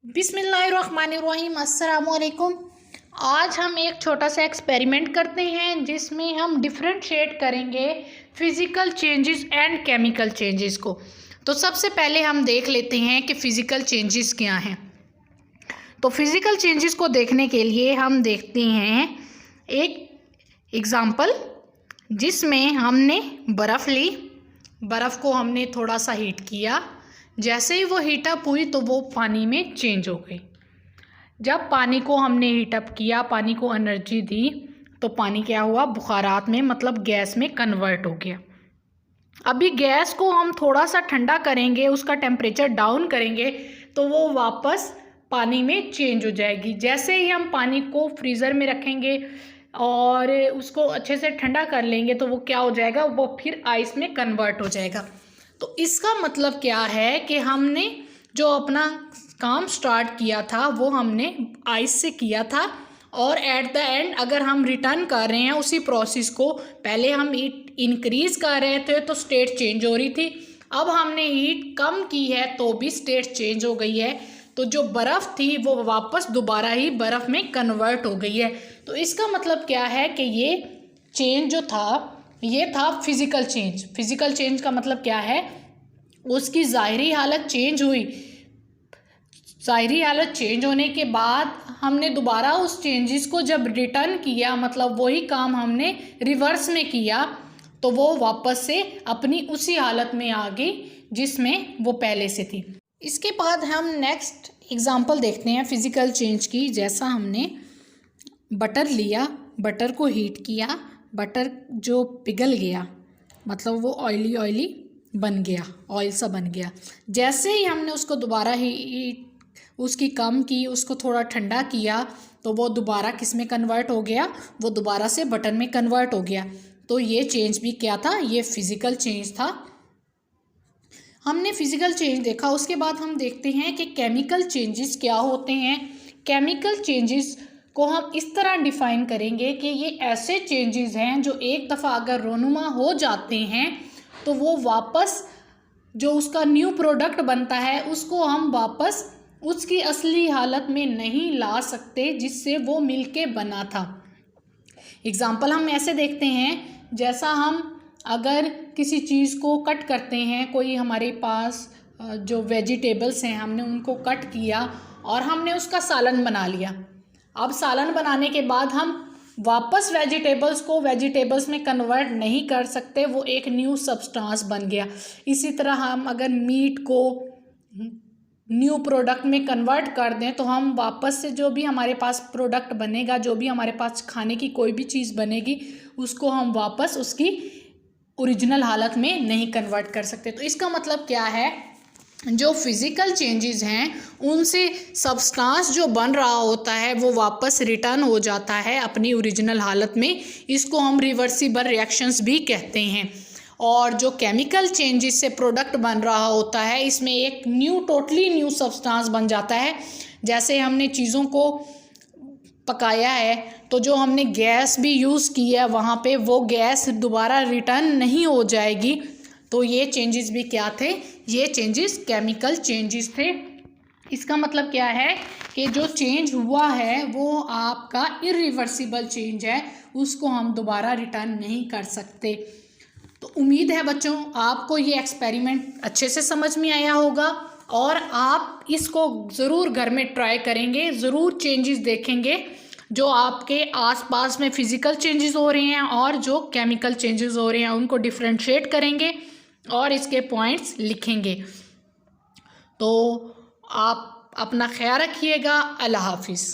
बिस्मिल्लाहिर्रहमानिर्रहीम, अस्सलामुअलैकुम। आज हम एक छोटा सा एक्सपेरिमेंट करते हैं जिसमें हम डिफरेंशिएट करेंगे physical changes and chemical changes को। तो सबसे पहले हम देख लेते हैं कि फ़िज़िकल चेंजेस क्या हैं। तो फ़िज़िकल चेंजेस को देखने के लिए हम देखते हैं एक एग्ज़ाम्पल जिसमें हमने बर्फ़ ली, बर्फ़ को हमने थोड़ा सा हीट किया। जैसे ही वो हीटअप हुई तो वो पानी में चेंज हो गई। जब पानी को हमने हीटअप किया, पानी को एनर्जी दी, तो पानी क्या हुआ, बुखारात में मतलब गैस में कन्वर्ट हो गया। अभी गैस को हम थोड़ा सा ठंडा करेंगे, उसका टेम्परेचर डाउन करेंगे तो वो वापस पानी में चेंज हो जाएगी। जैसे ही हम पानी को फ्रीज़र में रखेंगे और उसको अच्छे से ठंडा कर लेंगे तो वो क्या हो जाएगा, वो फिर आइस में कन्वर्ट हो जाएगा। तो इसका मतलब क्या है कि हमने जो अपना काम स्टार्ट किया था वो हमने आइस से किया था, और एट द एंड अगर हम रिटर्न कर रहे हैं उसी प्रोसेस को, पहले हम हीट इंक्रीज़ कर रहे थे तो स्टेट चेंज हो रही थी, अब हमने हीट कम की है तो भी स्टेट चेंज हो गई है। तो जो बर्फ़ थी वो वापस दोबारा ही बर्फ़ में कन्वर्ट हो गई है। तो इसका मतलब क्या है कि ये चेंज जो था ये था फिज़िकल चेंज। फिज़िकल चेंज का मतलब क्या है, उसकी ज़ाहिरी हालत चेंज हुई, ज़ाहिरी हालत चेंज होने के बाद हमने दोबारा उस चेंजेस को जब रिटर्न किया, मतलब वही काम हमने रिवर्स में किया, तो वो वापस से अपनी उसी हालत में आ गई जिसमें वो पहले से थी। इसके बाद हम नेक्स्ट एग्जांपल देखते हैं फ़िज़िकल चेंज की। जैसा हमने बटर लिया, बटर को हीट किया, बटर जो पिघल गया, मतलब वो ऑयली बन गया, ऑयल सा बन गया। जैसे ही हमने उसको दोबारा हीट उसकी कम की, उसको थोड़ा ठंडा किया, तो वो दोबारा किस में कन्वर्ट हो गया, वो दोबारा से बटर में कन्वर्ट हो गया। तो ये चेंज भी क्या था, ये फ़िज़िकल चेंज था। हमने फ़िज़िकल चेंज देखा। उसके बाद हम देखते हैं कि केमिकल चेंजेस क्या होते हैं। केमिकल चेंजेस को हम इस तरह डिफ़ाइन करेंगे कि ये ऐसे चेंजेस हैं जो एक दफ़ा अगर रोनुमा हो जाते हैं तो वो वापस जो उसका न्यू प्रोडक्ट बनता है उसको हम वापस उसकी असली हालत में नहीं ला सकते जिससे वो मिलके बना था। एग्ज़ाम्पल हम ऐसे देखते हैं, जैसा हम अगर किसी चीज़ को कट करते हैं, कोई हमारे पास जो वेजिटेबल्स हैं हमने उनको कट किया और हमने उसका सालन बना लिया। अब सालन बनाने के बाद हम वापस वेजिटेबल्स को वेजिटेबल्स में कन्वर्ट नहीं कर सकते, वो एक न्यू सब्सटेंस बन गया। इसी तरह हम अगर मीट को न्यू प्रोडक्ट में कन्वर्ट कर दें तो हम वापस से जो भी हमारे पास प्रोडक्ट बनेगा, जो भी हमारे पास खाने की कोई भी चीज़ बनेगी, उसको हम वापस उसकी ओरिजिनल हालत में नहीं कन्वर्ट कर सकते। तो इसका मतलब क्या है, जो फिज़िकल चेंजेस हैं उनसे सब्सटेंस जो बन रहा होता है वो वापस रिटर्न हो जाता है अपनी ओरिजिनल हालत में। इसको हम रिवर्सिबल रिएक्शंस भी कहते हैं। और जो केमिकल चेंजेस से प्रोडक्ट बन रहा होता है, इसमें एक टोटली न्यू सब्सटेंस बन जाता है। जैसे हमने चीज़ों को पकाया है तो जो हमने गैस भी यूज़ की है वहाँ पे वो गैस दोबारा रिटर्न नहीं हो जाएगी। तो ये चेंजेस भी क्या थे, ये चेंजेस केमिकल चेंजेस थे। इसका मतलब क्या है कि जो चेंज हुआ है वो आपका इरिवर्सिबल चेंज है, उसको हम दोबारा रिटर्न नहीं कर सकते। तो उम्मीद है बच्चों आपको ये एक्सपेरिमेंट अच्छे से समझ में आया होगा और आप इसको ज़रूर घर में ट्राई करेंगे, ज़रूर चेंजेस देखेंगे जो आपके आसपास में फ़िज़िकल चेंजेस हो रहे हैं और जो केमिकल चेंजेस हो रहे हैं, उनको डिफरेंशिएट करेंगे और इसके पॉइंट्स लिखेंगे। तो आप अपना ख्याल रखिएगा। अल्लाह हाफिज़।